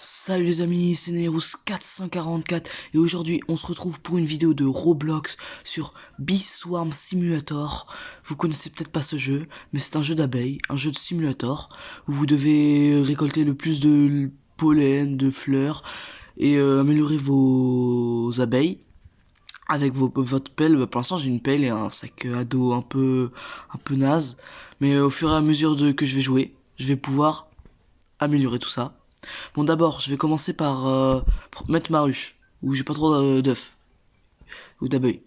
Salut les amis, c'est Neros444 et aujourd'hui on se retrouve pour une vidéo de Roblox sur Bee Swarm Simulator. Vous connaissez peut-être pas ce jeu, mais c'est un jeu d'abeilles, un jeu de simulator où vous devez récolter le plus de pollen, de fleurs et améliorer vos abeilles avec votre pelle. Pour l'instant j'ai une pelle et un sac à dos un peu naze, mais au fur et à mesure que je vais jouer, je vais pouvoir améliorer tout ça. Bon, d'abord, je vais commencer par mettre ma ruche, où j'ai pas trop d'œufs, ou d'abeilles.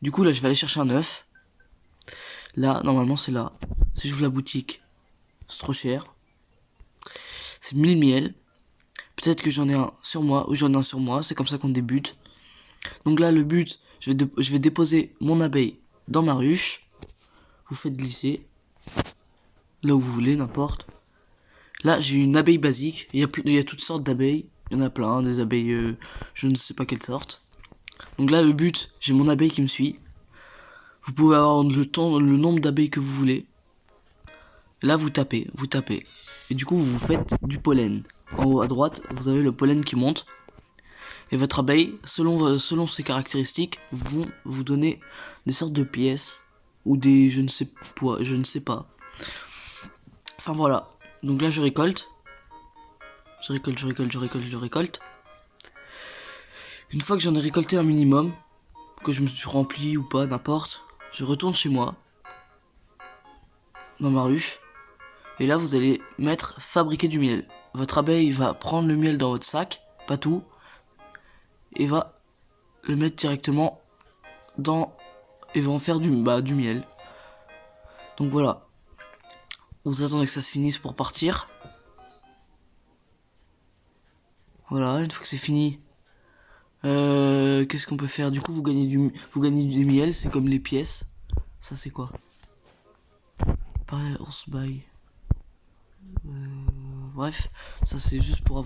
Du coup, là, je vais aller chercher un œuf. Là, normalement, c'est là. Si j'ouvre la boutique, c'est trop cher. C'est 1000 miel. Peut-être que j'en ai un sur moi, ou j'en ai un sur moi, c'est comme ça qu'on débute. Donc là, le but, je vais déposer mon abeille dans ma ruche. Vous faites glisser, là où vous voulez, n'importe. Là, j'ai une abeille basique. Il y a toutes sortes d'abeilles. Il y en a plein, des abeilles, je ne sais pas quelle sorte. Donc là, le but, j'ai mon abeille qui me suit. Vous pouvez avoir le nombre d'abeilles que vous voulez. Là, vous tapez. Et du coup, vous faites du pollen. En haut à droite, vous avez le pollen qui monte. Et votre abeille, selon ses caractéristiques, vont vous donner des sortes de pièces. Ou des je ne sais pas. Enfin voilà. Donc là, je récolte. Je récolte. Une fois que j'en ai récolté un minimum, que je me suis rempli ou pas, n'importe, je retourne chez moi, dans ma ruche, et là vous allez mettre fabriquer du miel. Votre abeille va prendre le miel dans votre sac, pas tout, et va le mettre directement dans, et va en faire du miel. Donc voilà, vous attendez que ça se finisse pour partir. Voilà, une fois que c'est fini, qu'est-ce qu'on peut faire? Du coup, vous gagnez du miel, c'est comme les pièces. Ça, c'est quoi? Parler horse buy. Bref, ça c'est juste pour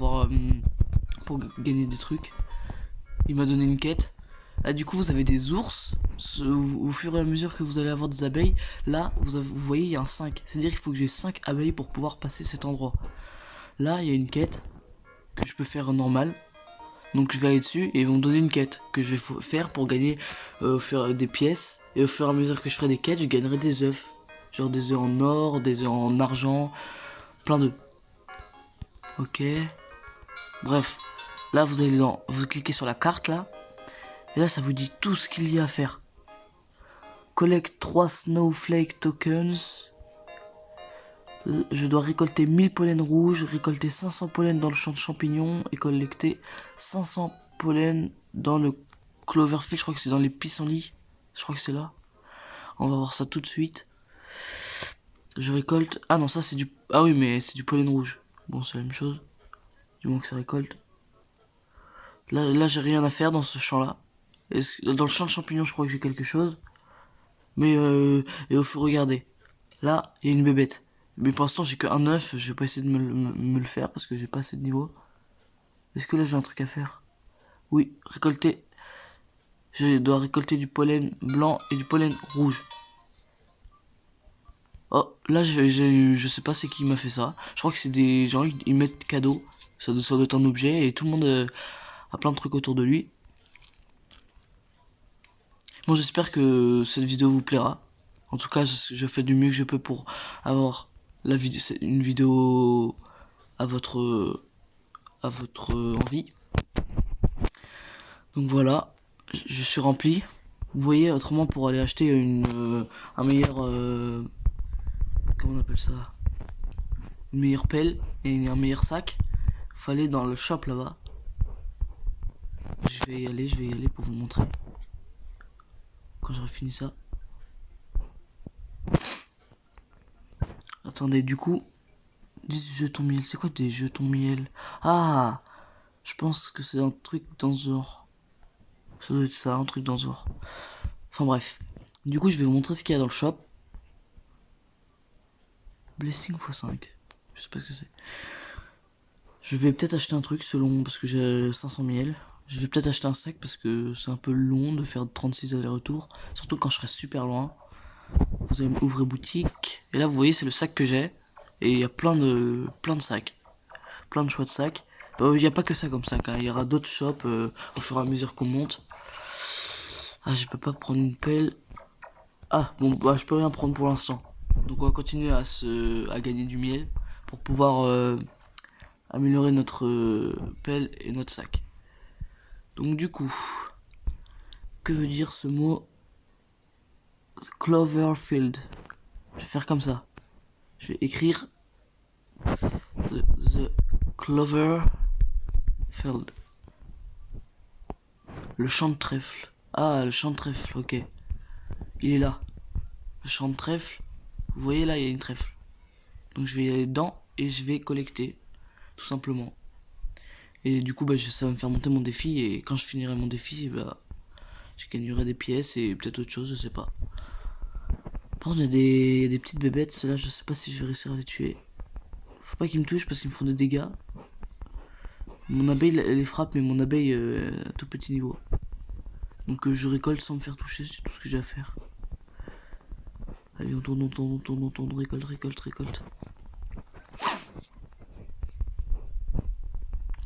pour gagner des trucs. Il m'a donné une quête. Ah, du coup, vous avez des ours. Au fur et à mesure que vous allez avoir des abeilles, là, vous voyez, il y a un 5. C'est-à-dire qu'il faut que j'ai 5 abeilles pour pouvoir passer cet endroit. Là, il y a une quête que je peux faire normale. Donc je vais aller dessus et ils vont me donner une quête que je vais faire pour gagner faire des pièces. Et au fur et à mesure que je ferai des quêtes, je gagnerai des œufs. Genre des œufs en or, des œufs en argent, plein d'œufs. Ok. Bref. Là, vous cliquez sur la carte là. Et là, ça vous dit tout ce qu'il y a à faire. Collecte 3 snowflake tokens. Je dois récolter 1000 pollens rouges, récolter 500 pollens dans le champ de champignons et collecter 500 pollens dans le cloverfield. Je crois que c'est dans les pissenlits. Je crois que c'est là. On va voir ça tout de suite. Je récolte. Ah non, ça c'est du. Ah oui, mais c'est du pollen rouge. Bon, c'est la même chose. Du moins que ça récolte. Là j'ai rien à faire dans ce champ-là. Dans le champ de champignons, je crois que j'ai quelque chose. Mais regardez. Là, il y a une bébête. Mais pour l'instant, j'ai que un œuf. Je vais pas essayer de me le faire parce que j'ai pas assez de niveau. Est-ce que là, j'ai un truc à faire? Oui, récolter. Je dois récolter du pollen blanc et du pollen rouge. Oh, là, je sais pas c'est qui m'a fait ça. Je crois que c'est des gens, ils mettent cadeau. Ça doit être un objet et tout le monde a plein de trucs autour de lui. Bon, j'espère que cette vidéo vous plaira. En tout cas, je fais du mieux que je peux pour avoir une vidéo à votre envie. Donc voilà, je suis rempli. Vous voyez, autrement pour aller acheter un meilleur comment on appelle ça, une meilleure pelle et un meilleur sac, fallait dans le shop là-bas. Je vais y aller pour vous montrer quand j'aurai fini ça. Attendez, du coup, 10 jetons miel. C'est quoi des jetons miel? Ah, je pense que c'est un truc dans ce genre. Ça doit être ça, un truc dans ce genre. Enfin bref. Du coup, je vais vous montrer ce qu'il y a dans le shop. Blessing x5. Je sais pas ce que c'est. Je vais peut-être acheter un truc selon, parce que j'ai 500 miel. Je vais peut-être acheter un sac parce que c'est un peu long de faire 36 allers-retours. Surtout quand je serai super loin. Vous allez ouvrir boutique. Et là, vous voyez, c'est le sac que j'ai. Et il y a plein de sacs. Plein de choix de sacs. Il n'y a pas que ça comme ça, il y aura d'autres shops au fur et à mesure qu'on monte. Ah, je peux pas prendre une pelle. Ah, bon, bah, je peux rien prendre pour l'instant. Donc, on va continuer à gagner du miel pour pouvoir améliorer notre pelle et notre sac. Donc, du coup, que veut dire ce mot Cloverfield? Je vais faire comme ça. Je vais écrire the Cloverfield. Le champ de trèfle. Ah, le champ de trèfle, ok. Il est là. Le champ de trèfle. Vous voyez là, il y a une trèfle. Donc je vais aller dedans et je vais collecter. Tout simplement. Et du coup, bah, ça va me faire monter mon défi. Et quand je finirai mon défi, bah, je gagnerai des pièces et peut-être autre chose, je sais pas. Par contre, il y a des petites bébêtes. Ceux-là, je sais pas si je vais réussir à les tuer. Faut pas qu'ils me touchent parce qu'ils me font des dégâts. Mon abeille, elle les frappe, mais mon abeille, à tout petit niveau. Donc je récolte sans me faire toucher, c'est tout ce que j'ai à faire. Allez, on tourne, récolte, récolte, récolte.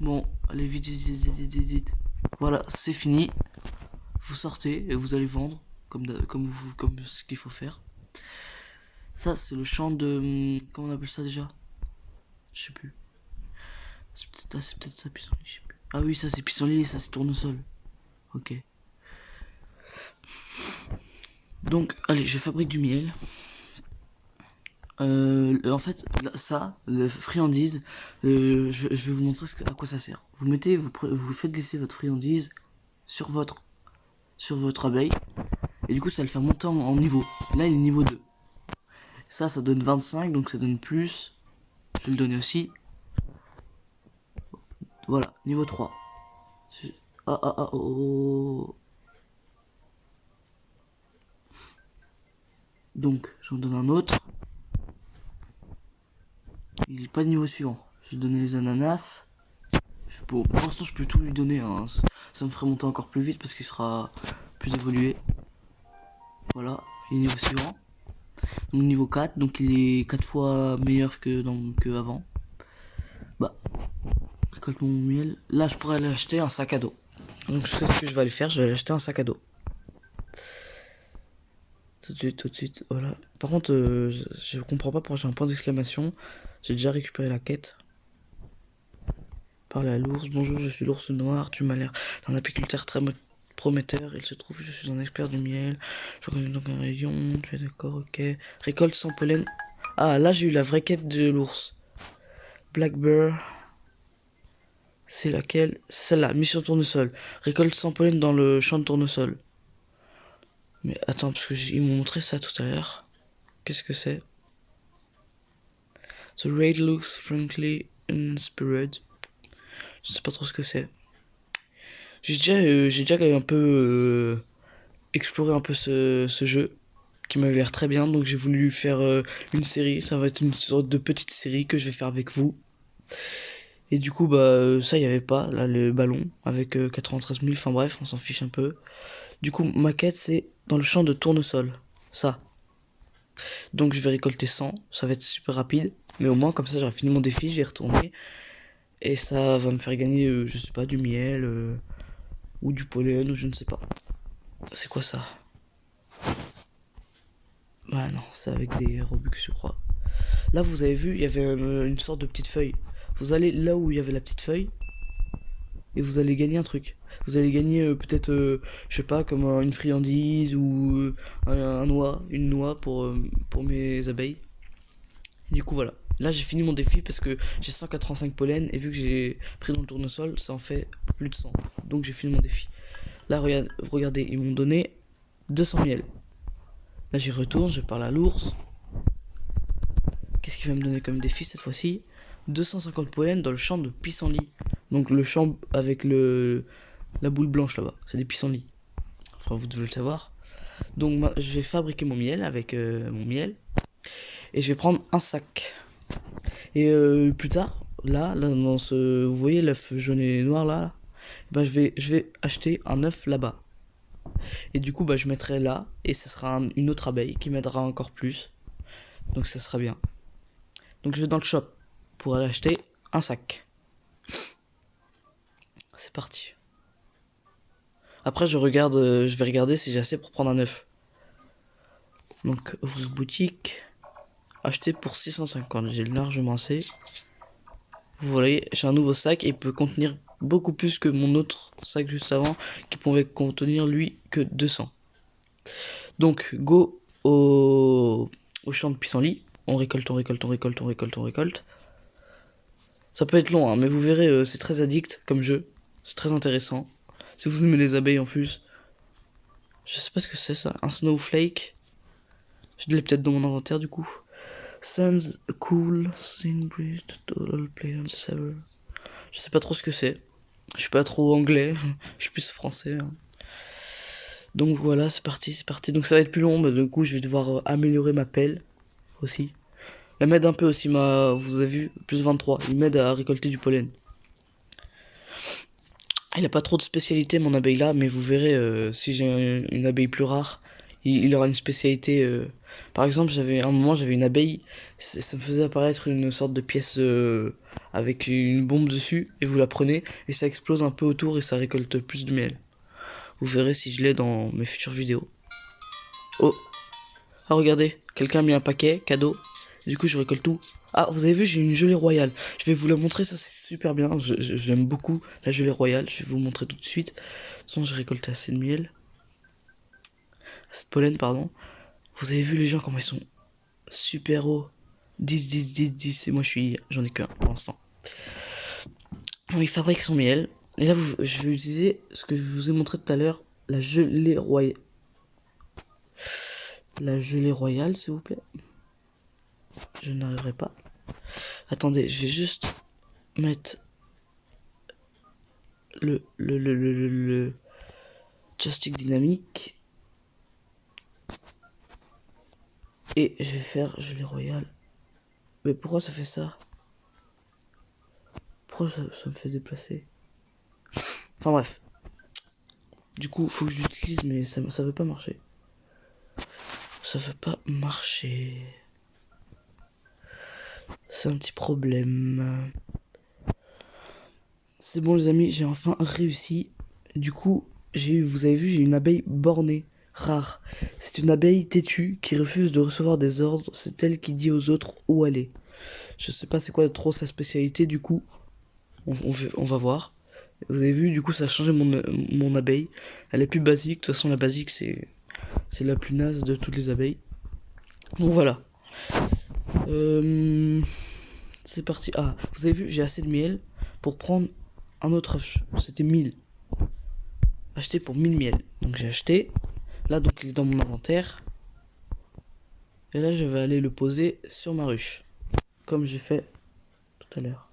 Bon, allez, vite, vite, vite, vite, vite, vite. Voilà, c'est fini. Vous sortez et vous allez vendre, comme ce qu'il faut faire. Ça, c'est le champ de... Comment on appelle ça déjà? Je sais plus. C'est peut-être ça, pissenlit, je sais plus. Ah oui, ça c'est pissenlit et ça c'est tournesol. Ok. Donc, allez, je fabrique du miel. En fait, ça, le friandise, je vais vous montrer à quoi ça sert. Vous faites glisser votre friandise sur votre abeille, et du coup, ça va le faire monter en niveau. Là, il est niveau 2. Ça donne 25, donc ça donne plus. Je vais le donner aussi. Voilà, niveau 3. Oh. Donc, j'en donne un autre. Il n'est pas de niveau suivant. Je vais donner les ananas. Pour l'instant, je peux tout lui donner. Hein. Ça me ferait monter encore plus vite parce qu'il sera plus évolué. Voilà, il est niveau suivant. Donc niveau 4, donc il est 4 fois meilleur que avant. Bah, récolte mon miel. Là, je pourrais aller acheter un sac à dos. Donc je sais ce que je vais aller faire, je vais aller acheter un sac à dos. Tout de suite, voilà. Par contre, je comprends pas pourquoi j'ai un point d'exclamation. J'ai déjà récupéré la quête. Parler à l'ours. Bonjour, je suis l'ours noir. Tu m'as l'air d'un apiculteur très prometteur. Il se trouve que je suis un expert du miel. Je connais donc un rayon. Tu es d'accord, ok. Récolte sans pollen. Ah, là j'ai eu la vraie quête de l'ours. Blackbird. C'est laquelle? Celle-là, mission tournesol. Récolte sans pollen dans le champ de tournesol. Mais attends, parce que ils m'ont montré ça tout à l'heure. Qu'est-ce que c'est? The raid looks frankly uninspired. Je sais pas trop ce que c'est. J'ai déjà un peu exploré un peu ce jeu qui m'avait l'air très bien, donc j'ai voulu faire une série. Ça va être une sorte de petite série que je vais faire avec vous. Et du coup, bah ça y avait pas là le ballon avec 93 000. Enfin bref, on s'en fiche un peu. Du coup, ma quête c'est dans le champ de tournesol. Ça. Donc je vais récolter 100. Ça va être super rapide, mais au moins comme ça j'aurai fini mon défi, j'ai retourné. Et ça va me faire gagner, je sais pas, du miel ou du pollen ou je ne sais pas. C'est quoi ça? Ah non, c'est avec des Robux, je crois. Là, vous avez vu, il y avait une sorte de petite feuille. Vous allez là où il y avait la petite feuille et vous allez gagner un truc. Vous allez gagner peut-être, je sais pas, comme une friandise ou une noix pour mes abeilles. Et du coup, voilà. Là, j'ai fini mon défi parce que j'ai 185 pollen et vu que j'ai pris dans le tournesol, ça en fait plus de 100. Donc, j'ai fini mon défi. Là, regardez, ils m'ont donné 200 miel. Là, j'y retourne, je parle à l'ours. Qu'est-ce qu'il va me donner comme défi cette fois-ci? 250 pollen dans le champ de pissenlit. Donc, le champ avec la boule blanche là-bas. C'est des pissenlits. Enfin, vous devez le savoir. Donc, je vais fabriquer mon miel avec mon miel. Et je vais prendre un sac. Et plus tard, là dans ce... Vous voyez l'œuf jaune et noir là, bah, je vais acheter un œuf là-bas. Et du coup, bah, je mettrai là. Et ce sera une autre abeille qui m'aidera encore plus. Donc ça sera bien. Donc je vais dans le shop pour aller acheter un sac. C'est parti. Après je regarde, je vais regarder si j'ai assez pour prendre un œuf. Donc ouvrir boutique. Acheter pour 650, j'ai largement assez. Vous voyez, j'ai un nouveau sac et il peut contenir beaucoup plus que mon autre sac juste avant qui pouvait contenir lui que 200. Donc go au champ de pissenlit. On récolte, on récolte, on récolte, on récolte, on récolte. Ça peut être long, hein, mais vous verrez, c'est très addict comme jeu. C'est très intéressant. Si vous aimez les abeilles en plus. Je sais pas ce que c'est ça. Un snowflake. Je l'ai peut-être dans mon inventaire du coup. Sans cool, thin bridge, total play on the server. Je sais pas trop ce que c'est. Je suis pas trop anglais. Je suis plus français. Hein. Donc voilà, c'est parti, c'est parti. Donc ça va être plus long, mais du coup je vais devoir améliorer ma pelle aussi. Elle m'aide un peu aussi, vous avez vu, plus 23. Il m'aide à récolter du pollen. Il a pas trop de spécialité mon abeille là, mais vous verrez si j'ai une abeille plus rare, il aura une spécialité. Par exemple, un moment j'avais une abeille, ça me faisait apparaître une sorte de pièce avec une bombe dessus, et vous la prenez et ça explose un peu autour et ça récolte plus de miel. Vous verrez si je l'ai dans mes futures vidéos. Oh, ah regardez, quelqu'un a mis un paquet cadeau. Du coup je récolte tout. Ah, vous avez vu, j'ai une gelée royale. Je vais vous la montrer, ça c'est super bien. J'aime beaucoup la gelée royale. Je vais vous montrer tout de suite. De toute façon, j'ai récolté assez de miel. Assez de pollen, pardon. Vous avez vu les gens comment ils sont super hauts. 10, 10, 10, 10. Et moi j'en ai qu'un pour l'instant. Ils fabriquent son miel. Et là, je vais utiliser ce que je vous ai montré tout à l'heure. La gelée royale. La gelée royale, s'il vous plaît. Je n'arriverai pas. Attendez, je vais juste mettre le joystick dynamique. Et je vais faire gelée royale. Mais pourquoi ça fait ça? Pourquoi ça me fait déplacer? Enfin bref. Du coup, faut que je l'utilise, mais ça veut pas marcher. Ça veut pas marcher. C'est un petit problème. C'est bon les amis, j'ai enfin réussi. Du coup, vous avez vu, j'ai une abeille bornée, rare. C'est une abeille têtue qui refuse de recevoir des ordres. C'est elle qui dit aux autres où aller. Je sais pas c'est quoi trop sa spécialité, du coup, on va voir. Vous avez vu, du coup, ça a changé mon abeille. Elle est plus basique. De toute façon, la basique, c'est la plus naze de toutes les abeilles. Donc voilà. C'est parti. Ah, vous avez vu, j'ai assez de miel pour prendre un autre œuf. C'était 1000. Acheté pour 1000 miel. Donc j'ai acheté. Là, donc il est dans mon inventaire. Et là, je vais aller le poser sur ma ruche. Comme j'ai fait tout à l'heure.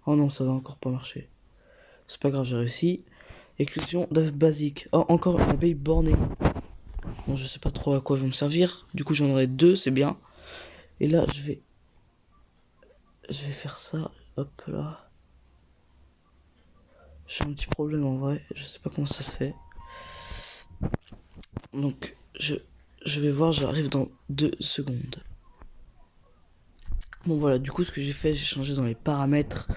Oh non, ça va encore pas marcher. C'est pas grave, j'ai réussi. Éclosion d'œuf basique. Oh, encore une abeille bornée. Bon, je sais pas trop à quoi vont me servir. Du coup, j'en aurai deux, c'est bien. Et là, je vais faire ça. Hop là. J'ai un petit problème en vrai. Je sais pas comment ça se fait. Donc, je vais voir, j'arrive dans 2 secondes. Bon voilà, du coup ce que j'ai fait, j'ai changé dans les paramètres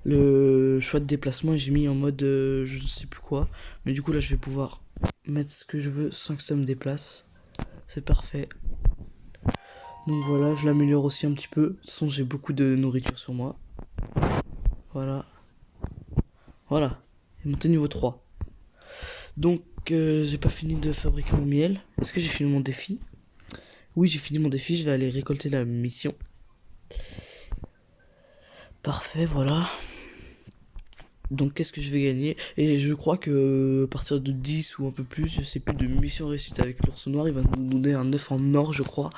le choix de déplacement et j'ai mis en mode je ne sais plus quoi. Mais du coup là je vais pouvoir mettre ce que je veux sans que ça me déplace. C'est parfait. Donc voilà, je l'améliore aussi un petit peu. De toute façon j'ai beaucoup de nourriture sur moi. Voilà. Voilà. Il est monté niveau 3. Donc j'ai pas fini de fabriquer mon miel. Est-ce que j'ai fini mon défi? Oui, j'ai fini mon défi, je vais aller récolter la mission. Parfait, voilà. Donc qu'est-ce que je vais gagner? Et je crois que à partir de 10 ou un peu plus, je sais plus, de mission réussite avec l'ours noir, il va nous donner un œuf en or, je crois.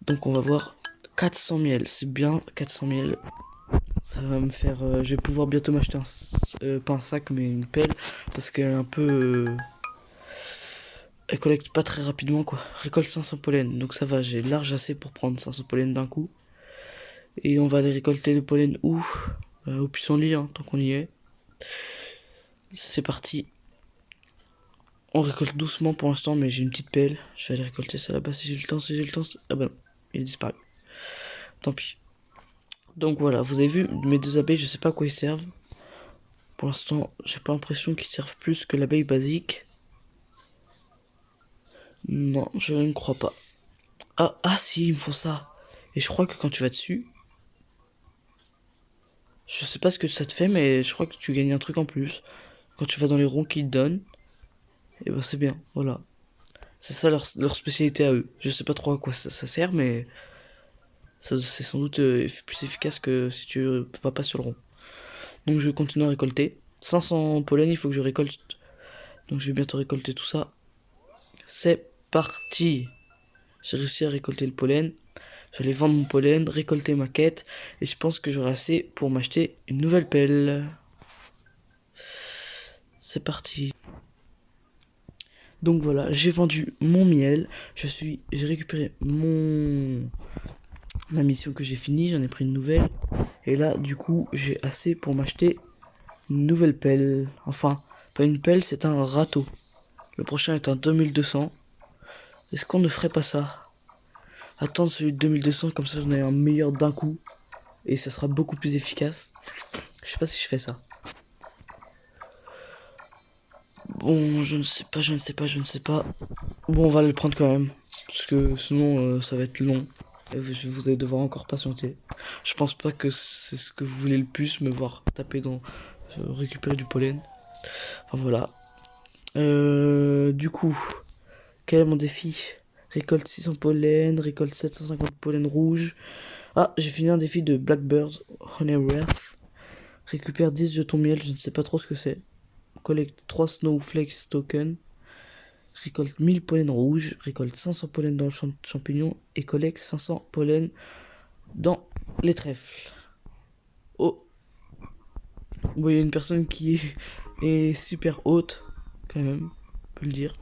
Donc on va voir 400 miel, c'est bien 400 miel. Ça va me faire... je vais pouvoir bientôt m'acheter pas un sac mais une pelle, parce qu'elle est un peu... elle collecte pas très rapidement quoi. Récolte 500 pollen, donc ça va, j'ai large assez pour prendre 500 pollen d'un coup. Et on va aller récolter le pollen où? Au pissenlit, hein, tant qu'on y est. C'est parti. On récolte doucement pour l'instant, mais j'ai une petite pelle. Je vais aller récolter ça là-bas si j'ai le temps, si j'ai le temps. Ah bah non, il a disparu. Tant pis. Donc voilà, vous avez vu, mes deux abeilles, je sais pas à quoi ils servent. Pour l'instant, j'ai pas l'impression qu'ils servent plus que l'abeille basique. Non, je ne crois pas. Ah si, ils me font ça. Et je crois que quand tu vas dessus, je sais pas ce que ça te fait, mais je crois que tu gagnes un truc en plus. Quand tu vas dans les ronds qu'ils te donnent, et ben c'est bien, voilà. C'est ça leur spécialité à eux. Je sais pas trop à quoi ça sert, mais c'est sans doute plus efficace que si tu vas pas sur le rond. Donc je vais continuer à récolter. 500 pollen, il faut que je récolte. Donc je vais bientôt récolter tout ça. C'est parti. J'ai réussi à récolter le pollen. J'allais vendre mon pollen, récolter ma quête. Et je pense que j'aurai assez pour m'acheter une nouvelle pelle. C'est parti. Donc voilà, j'ai vendu mon miel. J'ai récupéré ma mission que j'ai finie. J'en ai pris une nouvelle. Et là, du coup, j'ai assez pour m'acheter une nouvelle pelle. Enfin, pas une pelle, c'est un râteau. Le prochain est un 2200. Est-ce qu'on ne ferait pas ça? Attendre celui de 2200, comme ça j'en ai un meilleur d'un coup. Et ça sera beaucoup plus efficace. Je sais pas si je fais ça. Bon, je ne sais pas. Bon, on va le prendre quand même. Parce que sinon, ça va être long. Et vous allez devoir encore patienter. Je pense pas que c'est ce que vous voulez le plus, me voir taper dans... récupérer du pollen. Enfin voilà. Du coup, quel est mon défi? Récolte 600 pollen, récolte 750 pollen rouge. Ah, j'ai fini un défi de Blackbirds Honey Wreath. Récupère 10 jetons miel, je ne sais pas trop ce que c'est. Collecte 3 Snowflakes token. Récolte 1000 pollen rouges. Récolte 500 pollen dans le champ de champignons. Et collecte 500 pollen dans les trèfles. Oh. Bon, il y a une personne qui est super haute, quand même, on peut le dire.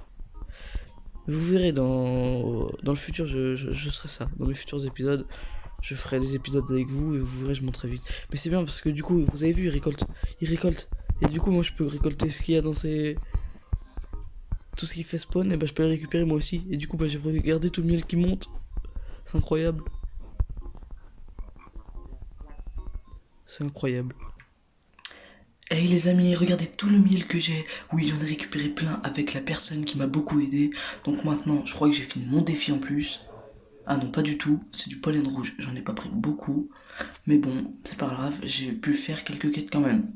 Vous verrez dans le futur, je serai ça. Dans mes futurs épisodes, je ferai des épisodes avec vous et vous verrez, je monterai vite. Mais c'est bien parce que du coup, vous avez vu, il récolte. Et du coup, moi, je peux récolter ce qu'il y a dans ces... Tout ce qui fait spawn, et bah, je peux le récupérer moi aussi. Et du coup, bah, j'ai regardé tout le miel qui monte. C'est incroyable. C'est incroyable. Hey les amis, regardez tout le miel que j'ai. Oui, j'en ai récupéré plein avec la personne qui m'a beaucoup aidé. Donc maintenant, je crois que j'ai fini mon défi en plus. Ah non, pas du tout, c'est du pollen rouge. J'en ai pas pris beaucoup. Mais bon, c'est pas grave, j'ai pu faire quelques quêtes quand même.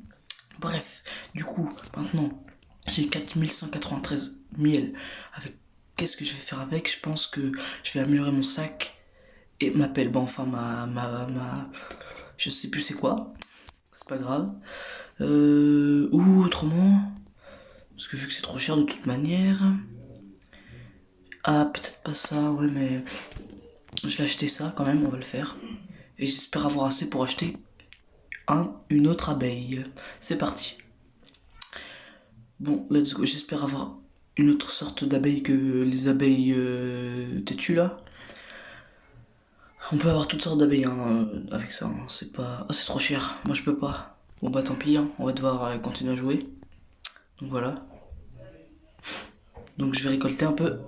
Bref, du coup, maintenant, j'ai 4193 miel. Avec qu'est-ce que je vais faire avec? Je pense que je vais améliorer mon sac et ma pelle. Bon, enfin, je sais plus c'est quoi. C'est pas grave. Ou autrement, parce que vu que c'est trop cher de toute manière. Ah, peut-être pas ça, ouais, mais je vais acheter ça quand même, on va le faire. Et j'espère avoir assez pour acheter une autre abeille. C'est parti. Bon, let's go. J'espère avoir une autre sorte d'abeille que les abeilles têtues là. On peut avoir toutes sortes d'abeilles hein, avec ça. Hein. C'est pas... Ah, c'est trop cher. Moi, je peux pas. Bon, bah tant pis. Hein. On va devoir continuer à jouer. Donc voilà. Donc je vais récolter un peu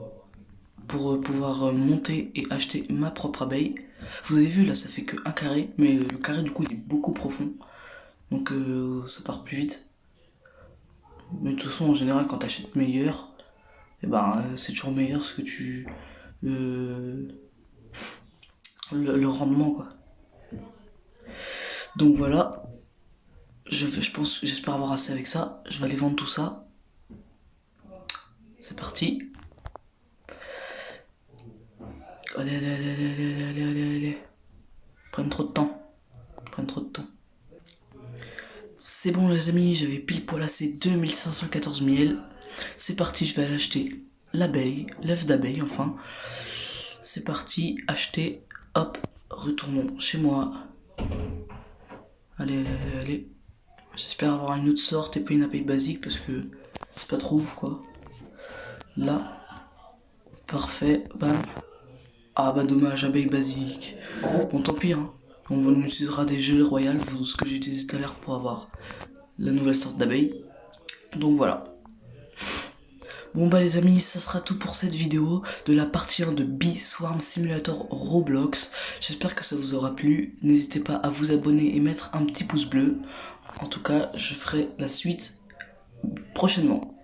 pour pouvoir monter et acheter ma propre abeille. Vous avez vu là, ça fait que un carré. Mais le carré, du coup, il est beaucoup profond. Donc ça part plus vite. Mais de toute façon, en général, quand t'achètes meilleur, et ben, c'est toujours meilleur ce que tu... Le rendement, quoi. Donc voilà. J'espère avoir assez avec ça. Je vais aller vendre tout ça. C'est parti. Allez. Prennent trop de temps. C'est bon les amis, j'avais pile poil assez 2514 miel. C'est parti, je vais aller acheter l'abeille, l'œuf d'abeille enfin. C'est parti, acheter, hop, retournons chez moi. Allez. J'espère avoir une autre sorte et pas une abeille basique parce que c'est pas trop ouf quoi. Là, parfait, bam. Ah bah dommage, abeille basique. Bon tant pis hein. On utilisera des gelées royales, ce que j'ai utilisé tout à l'heure pour avoir la nouvelle sorte d'abeille. Donc voilà. Bon bah les amis, ça sera tout pour cette vidéo de la partie 1 de Bee Swarm Simulator Roblox. J'espère que ça vous aura plu. N'hésitez pas à vous abonner et mettre un petit pouce bleu. En tout cas, je ferai la suite prochainement.